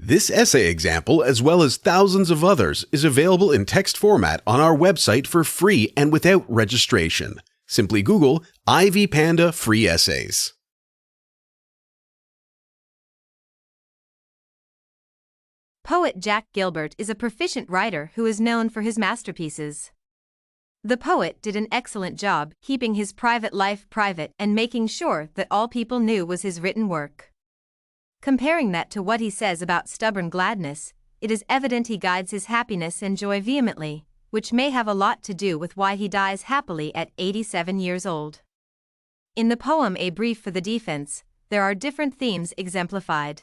This essay example, as well as thousands of others, is available in text format on our website for free and without registration. Simply Google Ivy Panda Free Essays. Poet Jack Gilbert is a proficient writer who is known for his masterpieces. The poet did an excellent job keeping his private life private and making sure that all people knew was his written work. Comparing that to what he says about stubborn gladness, it is evident he guides his happiness and joy vehemently, which may have a lot to do with why he dies happily at 87 years old. In the poem A Brief for the Defense, there are different themes exemplified.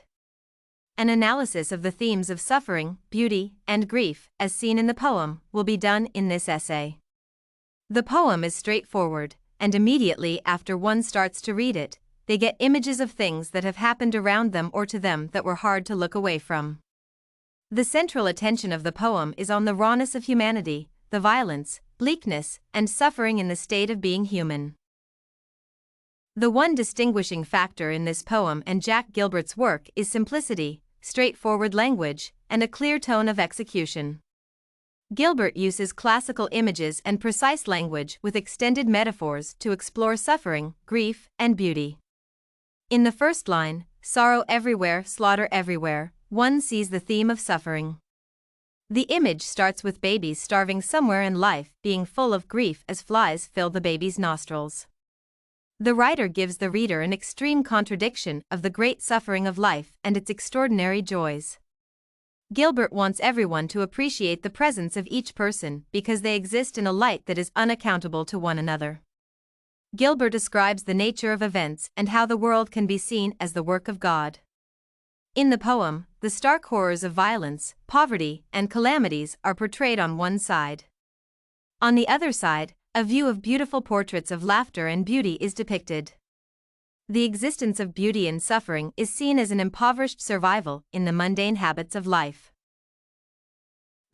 An analysis of the themes of suffering, beauty, and grief, as seen in the poem, will be done in this essay. The poem is straightforward, and immediately after one starts to read it, they get images of things that have happened around them or to them that were hard to look away from. The central attention of the poem is on the rawness of humanity, the violence, bleakness, and suffering in the state of being human. The one distinguishing factor in this poem and Jack Gilbert's work is simplicity, straightforward language, and a clear tone of execution. Gilbert uses classical images and precise language with extended metaphors to explore suffering, grief, and beauty. In the first line, sorrow everywhere, slaughter everywhere, one sees the theme of suffering. The image starts with babies starving somewhere in life, being full of grief as flies fill the baby's nostrils. The writer gives the reader an extreme contradiction of the great suffering of life and its extraordinary joys. Gilbert wants everyone to appreciate the presence of each person because they exist in a light that is unaccountable to one another. Gilbert describes the nature of events and how the world can be seen as the work of God. In the poem, the stark horrors of violence, poverty, and calamities are portrayed on one side. On the other side, a view of beautiful portraits of laughter and beauty is depicted. The existence of beauty in suffering is seen as an impoverished survival in the mundane habits of life.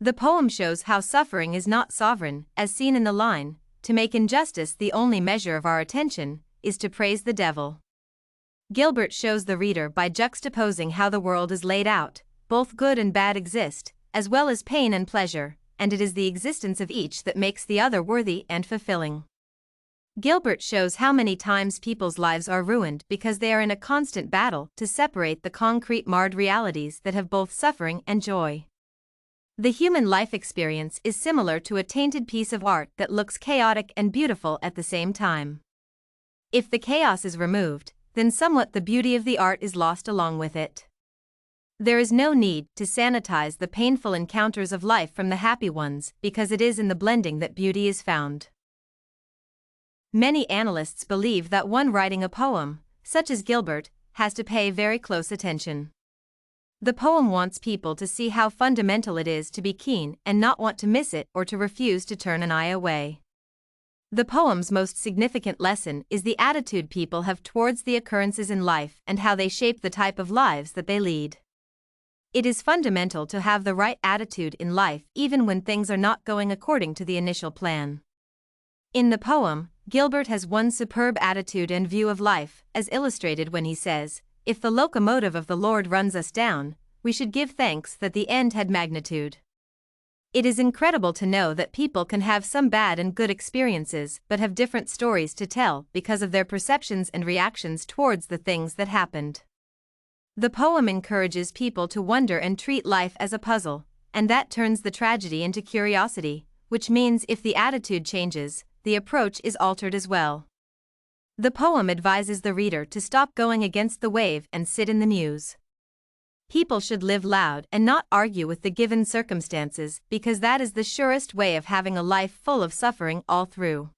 The poem shows how suffering is not sovereign, as seen in the line, "To make injustice the only measure of our attention, is to praise the devil." Gilbert shows the reader by juxtaposing how the world is laid out, both good and bad exist, as well as pain and pleasure, and it is the existence of each that makes the other worthy and fulfilling. Gilbert shows how many times people's lives are ruined because they are in a constant battle to separate the concrete marred realities that have both suffering and joy. The human life experience is similar to a tainted piece of art that looks chaotic and beautiful at the same time. If the chaos is removed, then somewhat the beauty of the art is lost along with it. There is no need to sanitize the painful encounters of life from the happy ones because it is in the blending that beauty is found. Many analysts believe that one writing a poem, such as Gilbert, has to pay very close attention. The poem wants people to see how fundamental it is to be keen and not want to miss it or to refuse to turn an eye away. The poem's most significant lesson is the attitude people have towards the occurrences in life and how they shape the type of lives that they lead. It is fundamental to have the right attitude in life even when things are not going according to the initial plan. In the poem, Gilbert has one superb attitude and view of life, as illustrated when he says, "If the locomotive of the Lord runs us down, we should give thanks that the end had magnitude." It is incredible to know that people can have some bad and good experiences but have different stories to tell because of their perceptions and reactions towards the things that happened. The poem encourages people to wonder and treat life as a puzzle, and that turns the tragedy into curiosity, which means if the attitude changes, the approach is altered as well. The poem advises the reader to stop going against the wave and sit in the muse. People should live loud and not argue with the given circumstances because that is the surest way of having a life full of suffering all through.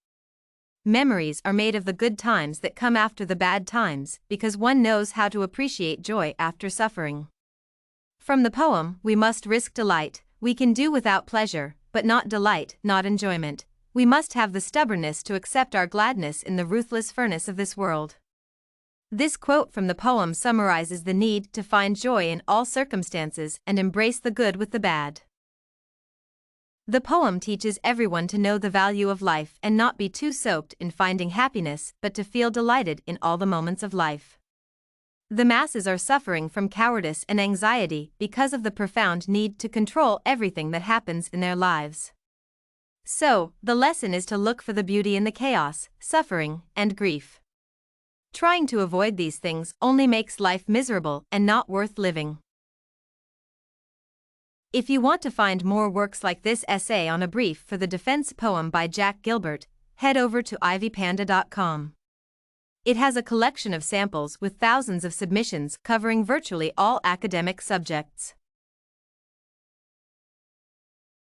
Memories are made of the good times that come after the bad times because one knows how to appreciate joy after suffering. From the poem, we must risk delight, we can do without pleasure, but not delight, not enjoyment. We must have the stubbornness to accept our gladness in the ruthless furnace of this world. This quote from the poem summarizes the need to find joy in all circumstances and embrace the good with the bad. The poem teaches everyone to know the value of life and not be too soaked in finding happiness but to feel delighted in all the moments of life. The masses are suffering from cowardice and anxiety because of the profound need to control everything that happens in their lives. So, the lesson is to look for the beauty in the chaos, suffering, and grief. Trying to avoid these things only makes life miserable and not worth living. If you want to find more works like this essay on a brief for the defense poem by Jack Gilbert, head over to ivypanda.com. It has a collection of samples with thousands of submissions covering virtually all academic subjects.